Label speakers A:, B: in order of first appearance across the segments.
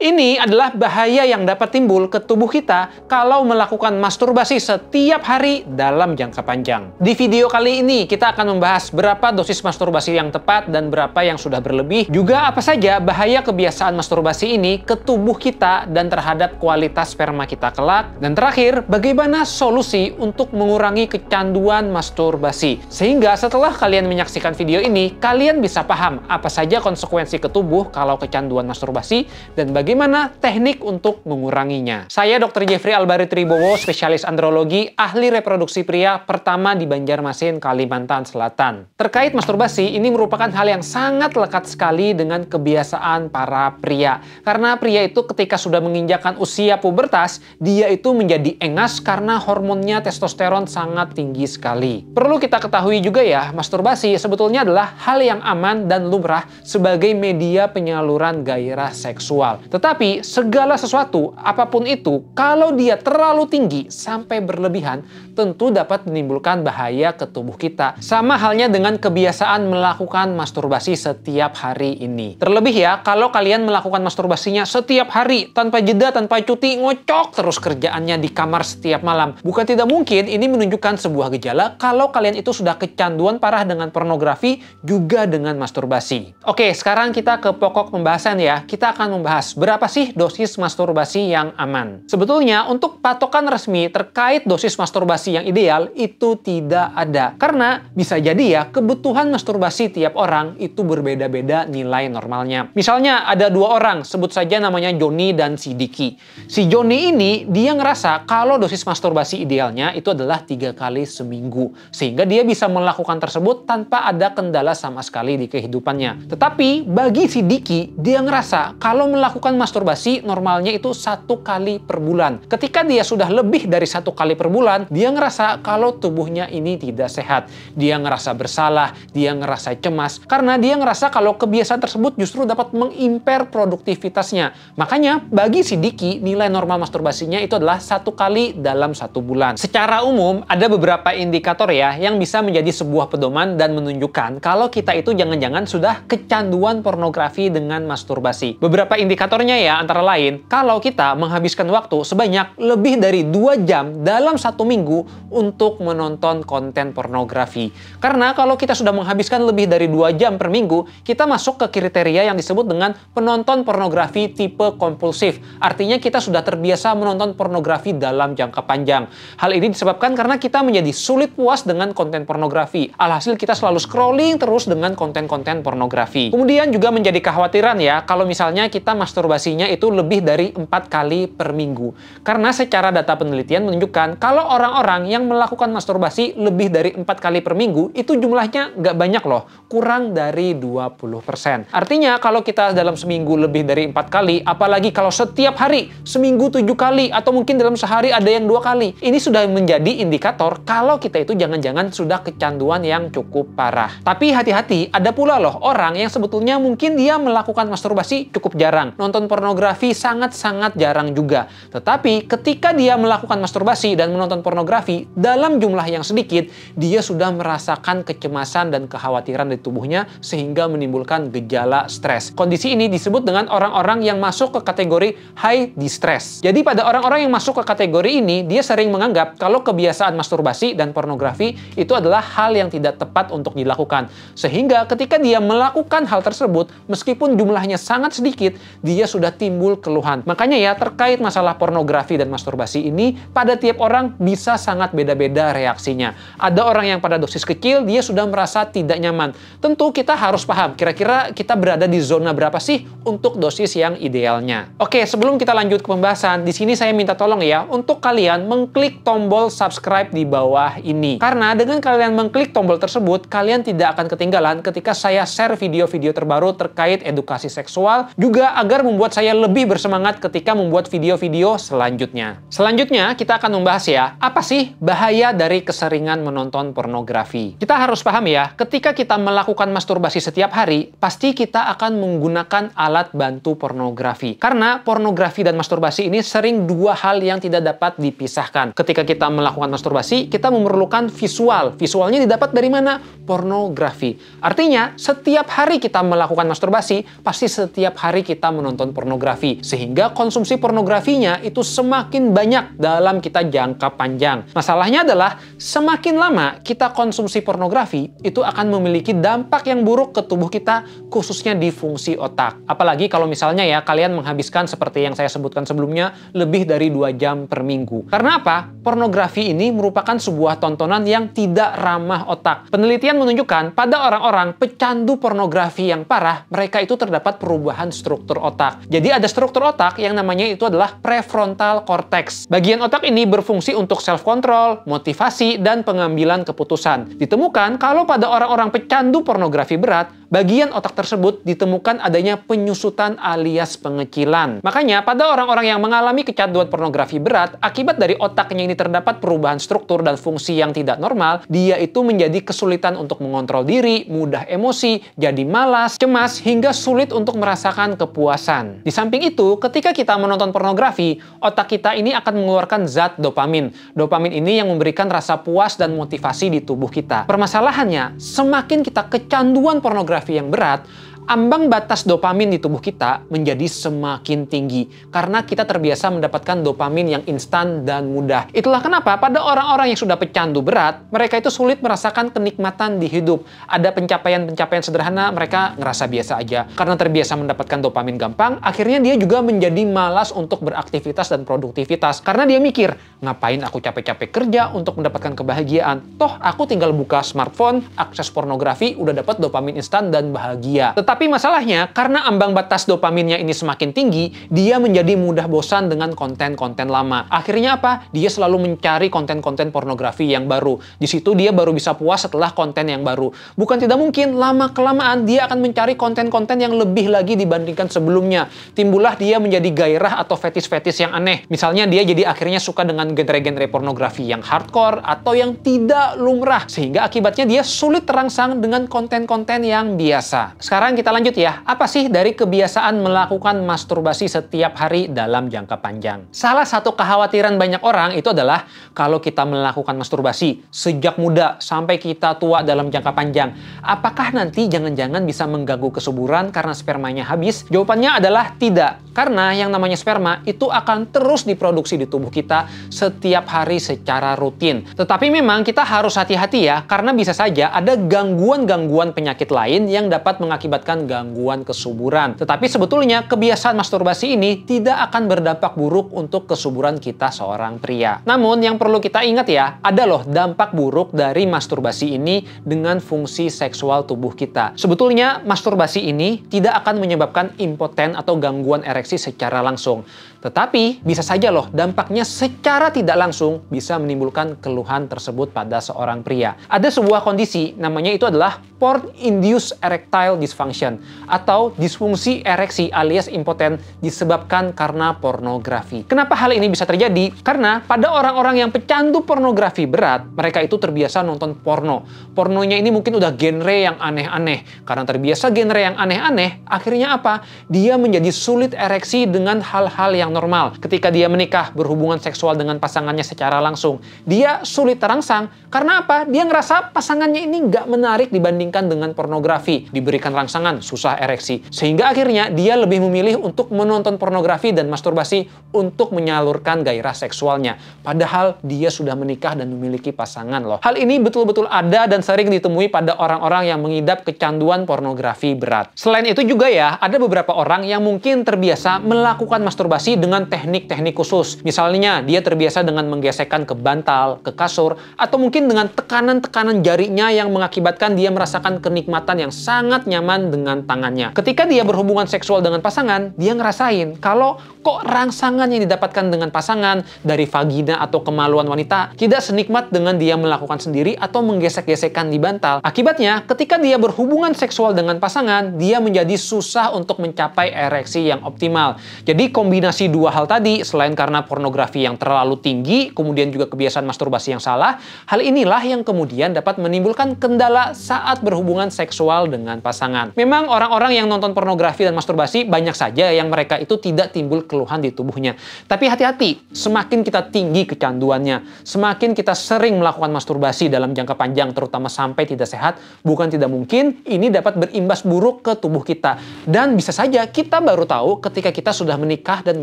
A: Ini adalah bahaya yang dapat timbul ke tubuh kita kalau melakukan masturbasi setiap hari dalam jangka panjang. Di video kali ini kita akan membahas berapa dosis masturbasi yang tepat dan berapa yang sudah berlebih, juga apa saja bahaya kebiasaan masturbasi ini ke tubuh kita dan terhadap kualitas sperma kita kelak, dan terakhir, bagaimana solusi untuk mengurangi kecanduan masturbasi. Sehingga setelah kalian menyaksikan video ini, kalian bisa paham apa saja konsekuensi ke tubuh kalau kecanduan masturbasi dan bagaimana teknik untuk menguranginya. Saya Dr. Jeffrey Albari Tribowo, spesialis andrologi, ahli reproduksi pria pertama di Banjarmasin, Kalimantan Selatan. Terkait masturbasi, ini merupakan hal yang sangat lekat sekali dengan kebiasaan para pria. Karena pria itu ketika sudah menginjakkan usia pubertas, dia itu menjadi engas karena hormonnya testosteron sangat tinggi sekali. Perlu kita ketahui juga ya, masturbasi sebetulnya adalah hal yang aman dan lumrah sebagai media penyaluran gairah seksual. Tetapi segala sesuatu, apapun itu, kalau dia terlalu tinggi sampai berlebihan, tentu dapat menimbulkan bahaya ke tubuh kita. Sama halnya dengan kebiasaan melakukan masturbasi setiap hari ini. Terlebih ya, kalau kalian melakukan masturbasinya setiap hari, tanpa jeda, tanpa cuti, ngocok terus kerjaannya di kamar setiap malam. Bukan tidak mungkin ini menunjukkan sebuah gejala kalau kalian itu sudah kecanduan parah dengan pornografi, juga dengan masturbasi. Oke, sekarang kita ke pokok pembahasan ya. Kita akan membahas berapa sih dosis masturbasi yang aman. Sebetulnya untuk patokan resmi terkait dosis masturbasi yang ideal itu tidak ada. Karena bisa jadi ya, kebutuhan masturbasi tiap orang itu berbeda-beda nilai normalnya. Misalnya ada dua orang, sebut saja namanya Joni dan si Diki. Si Joni ini, dia ngerasa kalau dosis masturbasi idealnya itu adalah 3 kali seminggu. Sehingga dia bisa melakukan tersebut tanpa ada kendala sama sekali di kehidupannya. Tetapi bagi si Diki, dia ngerasa kalau melakukan masturbasi normalnya itu 1 kali per bulan. Ketika dia sudah lebih dari 1 kali per bulan, dia ngerasa kalau tubuhnya ini tidak sehat. Dia ngerasa bersalah, dia ngerasa cemas, karena dia ngerasa kalau kebiasaan tersebut justru dapat mengimper produktivitasnya. Makanya bagi si Diki, nilai normal masturbasinya itu adalah 1 kali dalam 1 bulan. Secara umum, ada beberapa indikator ya yang bisa menjadi sebuah pedoman dan menunjukkan kalau kita itu jangan-jangan sudah kecanduan pornografi dengan masturbasi. Beberapa indikatornya ya antara lain, kalau kita menghabiskan waktu sebanyak lebih dari 2 jam dalam 1 minggu untuk menonton konten pornografi. Karena kalau kita sudah menghabiskan lebih dari 2 jam per minggu, kita masuk ke kriteria yang disebut dengan penonton pornografi tipe kompulsif. Artinya kita sudah terbiasa menonton pornografi dalam jangka panjang. Hal ini disebabkan karena kita menjadi sulit puas dengan konten pornografi. Alhasil kita selalu scrolling terus dengan konten-konten pornografi. Kemudian juga menjadi kekhawatiran ya, kalau misalnya kita masturbasinya itu lebih dari 4 kali per minggu. Karena secara data penelitian menunjukkan kalau orang-orang yang melakukan masturbasi lebih dari 4 kali per minggu, itu jumlahnya nggak banyak loh, kurang dari 20%. Artinya kalau kita dalam seminggu lebih dari 4 kali, apalagi kalau setiap hari, seminggu 7 kali, atau mungkin dalam sehari ada yang 2 kali, ini sudah menjadi indikator kalau kita itu jangan-jangan sudah kecanduan yang cukup parah. Tapi hati-hati, ada pula loh orang yang sebetulnya mungkin dia melakukan masturbasi cukup jarang, nonton pornografi sangat-sangat jarang juga. Tetapi ketika dia melakukan masturbasi dan menonton pornografi dalam jumlah yang sedikit, dia sudah merasakan kecemasan dan kekhawatiran di tubuhnya sehingga menimbulkan gejala stres. Kondisi ini disebut dengan orang-orang yang masuk ke kategori high distress. Jadi pada orang-orang yang masuk ke kategori ini, dia sering menganggap kalau kebiasaan masturbasi dan pornografi itu adalah hal yang tidak tepat untuk dilakukan. Sehingga ketika dia melakukan hal tersebut, meskipun jumlahnya sangat sedikit, dia sudah timbul keluhan. Makanya ya, terkait masalah pornografi dan masturbasi ini, pada tiap orang bisa sangat beda-beda reaksinya. Ada orang yang pada dosis kecil, dia sudah merasa tidak nyaman. Tentu kita harus paham, kira-kira kita berada di zona berapa sih untuk dosis yang idealnya. Oke, sebelum kita lanjut ke pembahasan, di sini saya minta tolong ya, untuk kalian mengklik tombol subscribe di bawah ini. Karena dengan kalian mengklik tombol tersebut, kalian tidak akan ketinggalan ketika saya share video-video terbaru terkait edukasi seksual, juga agar membuat saya lebih bersemangat ketika membuat video-video selanjutnya. Selanjutnya, kita akan membahas ya, apa sih bahaya dari keseringan menonton pornografi? Kita harus paham ya, ketika kita melakukan masturbasi setiap hari, pasti kita akan menggunakan alat bantu pornografi. Karena pornografi dan masturbasi ini sering dua hal yang tidak dapat dipisahkan. Ketika kita melakukan masturbasi, kita memerlukan visual. Visualnya didapat dari mana? Pornografi. Artinya, setiap hari kita melakukan masturbasi, pasti setiap hari kita menonton pornografi. Sehingga konsumsi pornografinya itu semakin banyak dalam kita jangka panjang. Masalahnya adalah semakin lama kita konsumsi pornografi, itu akan memiliki dampak yang buruk ke tubuh kita, khususnya di fungsi otak. Apalagi kalau misalnya ya, kalian menghabiskan seperti yang saya sebutkan sebelumnya, lebih dari 2 jam per minggu. Karena apa? Pornografi ini merupakan sebuah tontonan yang tidak ramah otak. Penelitian menunjukkan pada orang-orang pecandu pornografi yang parah, mereka itu terdapat perubahan struktur otak. Jadi ada struktur otak yang namanya itu adalah prefrontal cortex. Bagian otak ini berfungsi untuk self-control, motivasi, dan pengambilan keputusan. Ditemukan kalau pada orang-orang pecandu pornografi berat, bagian otak tersebut ditemukan adanya penyusutan alias pengecilan. Makanya pada orang-orang yang mengalami kecanduan pornografi berat, akibat dari otaknya ini terdapat perubahan struktur dan fungsi yang tidak normal, dia itu menjadi kesulitan untuk mengontrol diri, mudah emosi, jadi malas, cemas, hingga sulit untuk merasakan kepuasan. Di samping itu, ketika kita menonton pornografi, otak kita ini akan mengeluarkan zat dopamin. Dopamin ini yang memberikan rasa puas dan motivasi di tubuh kita. Permasalahannya, semakin kita kecanduan pornografi yang berat, ambang batas dopamin di tubuh kita menjadi semakin tinggi karena kita terbiasa mendapatkan dopamin yang instan dan mudah. Itulah kenapa pada orang-orang yang sudah pecandu berat, mereka itu sulit merasakan kenikmatan di hidup. Ada pencapaian-pencapaian sederhana, mereka ngerasa biasa aja. Karena terbiasa mendapatkan dopamin gampang, akhirnya dia juga menjadi malas untuk beraktivitas dan produktivitas. Karena dia mikir, ngapain aku capek-capek kerja untuk mendapatkan kebahagiaan? Toh aku tinggal buka smartphone, akses pornografi, udah dapat dopamin instan dan bahagia. Tapi masalahnya, karena ambang batas dopaminnya ini semakin tinggi, dia menjadi mudah bosan dengan konten-konten lama. Akhirnya apa? Dia selalu mencari konten-konten pornografi yang baru. Di situ dia baru bisa puas setelah konten yang baru. Bukan tidak mungkin, lama-kelamaan dia akan mencari konten-konten yang lebih lagi dibandingkan sebelumnya. Timbullah dia menjadi gairah atau fetis-fetis yang aneh. Misalnya dia jadi akhirnya suka dengan genre-genre pornografi yang hardcore atau yang tidak lumrah. Sehingga akibatnya dia sulit terangsang dengan konten-konten yang biasa. Sekarang kita lanjut ya, apa sih dari kebiasaan melakukan masturbasi setiap hari dalam jangka panjang? Salah satu kekhawatiran banyak orang itu adalah kalau kita melakukan masturbasi sejak muda sampai kita tua dalam jangka panjang, apakah nanti jangan-jangan bisa mengganggu kesuburan karena spermanya habis? Jawabannya adalah tidak, karena yang namanya sperma itu akan terus diproduksi di tubuh kita setiap hari secara rutin. Tetapi memang kita harus hati-hati ya, karena bisa saja ada gangguan-gangguan penyakit lain yang dapat mengakibatkan gangguan kesuburan. Tetapi sebetulnya kebiasaan masturbasi ini tidak akan berdampak buruk untuk kesuburan kita seorang pria. Namun yang perlu kita ingat ya, ada loh dampak buruk dari masturbasi ini dengan fungsi seksual tubuh kita. Sebetulnya masturbasi ini tidak akan menyebabkan impoten atau gangguan ereksi secara langsung. Tetapi bisa saja loh dampaknya secara tidak langsung bisa menimbulkan keluhan tersebut pada seorang pria. Ada sebuah kondisi namanya itu adalah porn-induced erectile dysfunction atau disfungsi ereksi alias impoten disebabkan karena pornografi. Kenapa hal ini bisa terjadi? Karena pada orang-orang yang pecandu pornografi berat, mereka itu terbiasa nonton porno. Pornonya ini mungkin udah genre yang aneh-aneh. Karena terbiasa genre yang aneh-aneh, akhirnya apa? Dia menjadi sulit ereksi dengan hal-hal yang normal. Ketika dia menikah, berhubungan seksual dengan pasangannya secara langsung, dia sulit terangsang. Karena apa? Dia ngerasa pasangannya ini nggak menarik dibandingkan dengan pornografi. Diberikan rangsangan, susah ereksi. Sehingga akhirnya dia lebih memilih untuk menonton pornografi dan masturbasi untuk menyalurkan gairah seksualnya. Padahal dia sudah menikah dan memiliki pasangan loh. Hal ini betul-betul ada dan sering ditemui pada orang-orang yang mengidap kecanduan pornografi berat. Selain itu juga ya, ada beberapa orang yang mungkin terbiasa melakukan masturbasi dengan teknik-teknik khusus. Misalnya, dia terbiasa dengan menggesekkan ke bantal, ke kasur, atau mungkin dengan tekanan-tekanan jarinya yang mengakibatkan dia merasakan kenikmatan yang sangat nyaman dengan tangannya. Ketika dia berhubungan seksual dengan pasangan, dia ngerasain kalau kok rangsangan yang didapatkan dengan pasangan dari vagina atau kemaluan wanita tidak senikmat dengan dia melakukan sendiri atau menggesek-gesekkan di bantal. Akibatnya, ketika dia berhubungan seksual dengan pasangan, dia menjadi susah untuk mencapai ereksi yang optimal. Jadi kombinasi dua hal tadi, selain karena pornografi yang terlalu tinggi, kemudian juga kebiasaan masturbasi yang salah, hal inilah yang kemudian dapat menimbulkan kendala saat berhubungan seksual dengan pasangan. Memang Memang orang-orang yang nonton pornografi dan masturbasi banyak saja yang mereka itu tidak timbul keluhan di tubuhnya. Tapi hati-hati, semakin kita tinggi kecanduannya, semakin kita sering melakukan masturbasi dalam jangka panjang, terutama sampai tidak sehat, bukan tidak mungkin ini dapat berimbas buruk ke tubuh kita. Dan bisa saja kita baru tahu ketika kita sudah menikah dan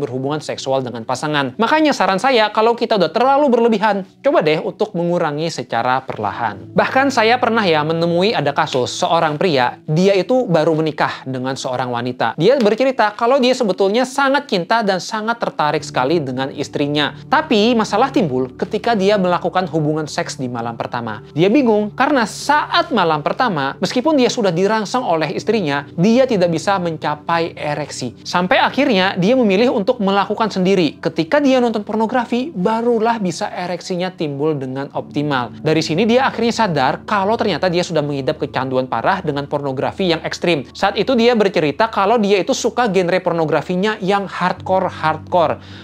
A: berhubungan seksual dengan pasangan. Makanya saran saya, kalau kita udah terlalu berlebihan, coba deh untuk mengurangi secara perlahan. Bahkan saya pernah ya menemui ada kasus seorang pria, dia itu baru menikah dengan seorang wanita. Dia bercerita kalau dia sebetulnya sangat cinta dan sangat tertarik sekali dengan istrinya. Tapi masalah timbul ketika dia melakukan hubungan seks di malam pertama. Dia bingung karena saat malam pertama, meskipun dia sudah dirangsang oleh istrinya, dia tidak bisa mencapai ereksi. Sampai akhirnya dia memilih untuk melakukan sendiri. Ketika dia nonton pornografi, barulah bisa ereksinya timbul dengan optimal. Dari sini dia akhirnya sadar kalau ternyata dia sudah mengidap kecanduan parah dengan pornografi yang ekstrim. Saat itu dia bercerita kalau dia itu suka genre pornografinya yang hardcore.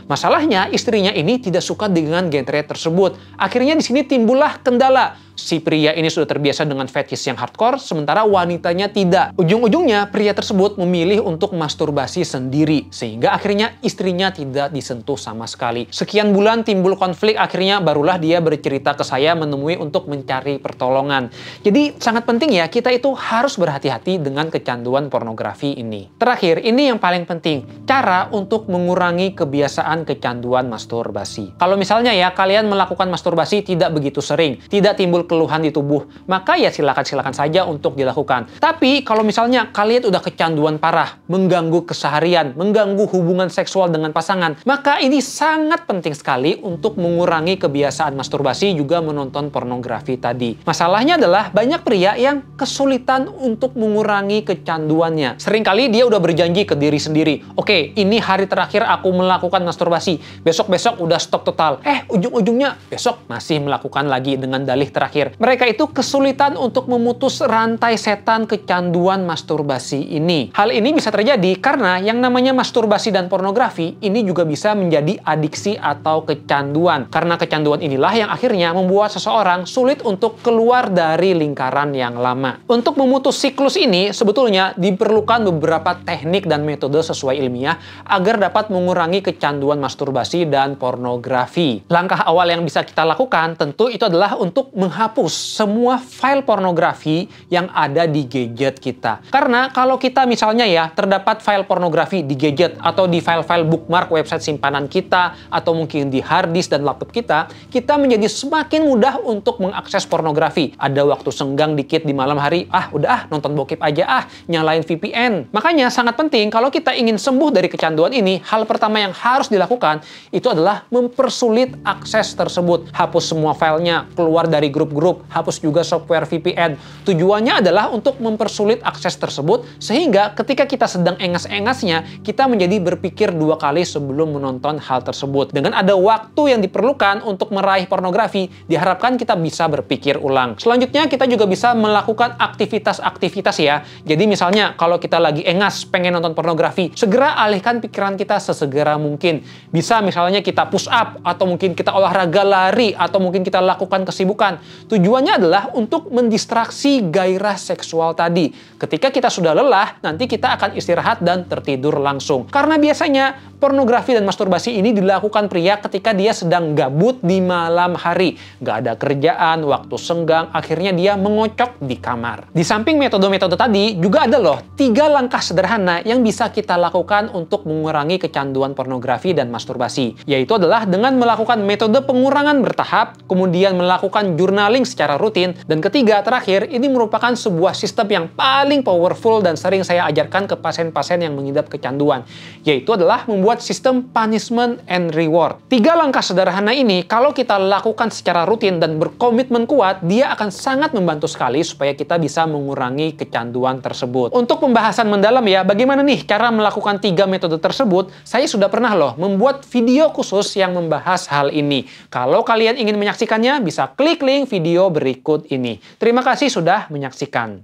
A: Masalahnya istrinya ini tidak suka dengan genre tersebut. Akhirnya di sini timbullah kendala. Si pria ini sudah terbiasa dengan fetish yang hardcore, sementara wanitanya tidak. Ujung-ujungnya pria tersebut memilih untuk masturbasi sendiri, sehingga akhirnya istrinya tidak disentuh sama sekali. Sekian bulan timbul konflik, akhirnya barulah dia bercerita ke saya menemui untuk mencari pertolongan. Jadi sangat penting ya, kita itu harus berhati-hati dengan kecanduan pornografi ini. Terakhir, ini yang paling penting, cara untuk mengurangi kebiasaan kecanduan masturbasi. Kalau misalnya ya, kalian melakukan masturbasi tidak begitu sering, tidak timbul keluhan di tubuh, maka ya silakan saja untuk dilakukan. Tapi kalau misalnya kalian udah kecanduan parah, mengganggu keseharian, mengganggu hubungan seksual dengan pasangan, maka ini sangat penting sekali untuk mengurangi kebiasaan masturbasi juga menonton pornografi tadi. Masalahnya adalah banyak pria yang kesulitan untuk mengurangi kecanduannya. Seringkali dia udah berjanji ke diri sendiri, oke, ini hari terakhir aku melakukan masturbasi, besok-besok udah stop total. Ujung-ujungnya besok masih melakukan lagi dengan dalih terakhir. Mereka itu kesulitan untuk memutus rantai setan kecanduan masturbasi ini. Hal ini bisa terjadi karena yang namanya masturbasi dan pornografi ini juga bisa menjadi adiksi atau kecanduan. Karena kecanduan inilah yang akhirnya membuat seseorang sulit untuk keluar dari lingkaran yang lama. Untuk memutus siklus ini sebetulnya diperlukan beberapa teknik dan metode sesuai ilmiah agar dapat mengurangi kecanduan masturbasi dan pornografi. Langkah awal yang bisa kita lakukan tentu itu adalah untuk menghapus semua file pornografi yang ada di gadget kita. Karena kalau kita misalnya ya terdapat file pornografi di gadget atau di file-file bookmark website simpanan kita atau mungkin di hard disk dan laptop kita menjadi semakin mudah untuk mengakses pornografi. Ada waktu senggang dikit di malam hari, udah nonton bokep aja nyalain VPN. Makanya sangat penting kalau kita ingin sembuh dari kecanduan ini, hal pertama yang harus dilakukan itu adalah mempersulit akses tersebut. Hapus semua filenya, keluar dari grup-grup, hapus juga software VPN. Tujuannya adalah untuk mempersulit akses tersebut, sehingga ketika kita sedang engas-engasnya, kita menjadi berpikir dua kali sebelum menonton hal tersebut. Dengan ada waktu yang diperlukan untuk meraih pornografi, diharapkan kita bisa berpikir ulang. Selanjutnya, kita juga bisa melakukan aktivitas-aktivitas ya. Jadi misalnya, kalau kita lagi engas, pengen nonton pornografi, segera alihkan pikiran kita sesegera mungkin. Bisa misalnya kita push up, atau mungkin kita olahraga lari, atau mungkin kita lakukan kesibukan. Tujuannya adalah untuk mendistraksi gairah seksual tadi. Ketika kita sudah lelah, nanti kita akan istirahat dan tertidur langsung. Karena biasanya pornografi dan masturbasi ini dilakukan pria ketika dia sedang gabut di malam hari. Gak ada kerjaan, waktu senggang, akhirnya dia mengocok di kamar. Di samping metode-metode tadi, juga ada loh 3 langkah sederhana yang bisa kita lakukan untuk mengurangi kecanduan pornografi dan masturbasi. Yaitu adalah dengan melakukan metode pengurangan bertahap, kemudian melakukan journaling secara rutin, dan ketiga, terakhir, ini merupakan sebuah sistem yang paling powerful dan sering saya ajarkan ke pasien-pasien yang mengidap kecanduan, yaitu adalah membuat sistem punishment and reward. 3 langkah sederhana ini, kalau kita lakukan secara rutin dan berkomitmen kuat, dia akan sangat membantu sekali supaya kita bisa mengurangi kecanduan tersebut. Untuk pembahasan mendalam ya, bagaimana nih cara melakukan 3 metode tersebut, saya sudah pernah loh membuat video khusus yang membahas hal ini. Kalau kalian ingin menyaksikannya, bisa klik link video berikut ini. Terima kasih sudah menyaksikan.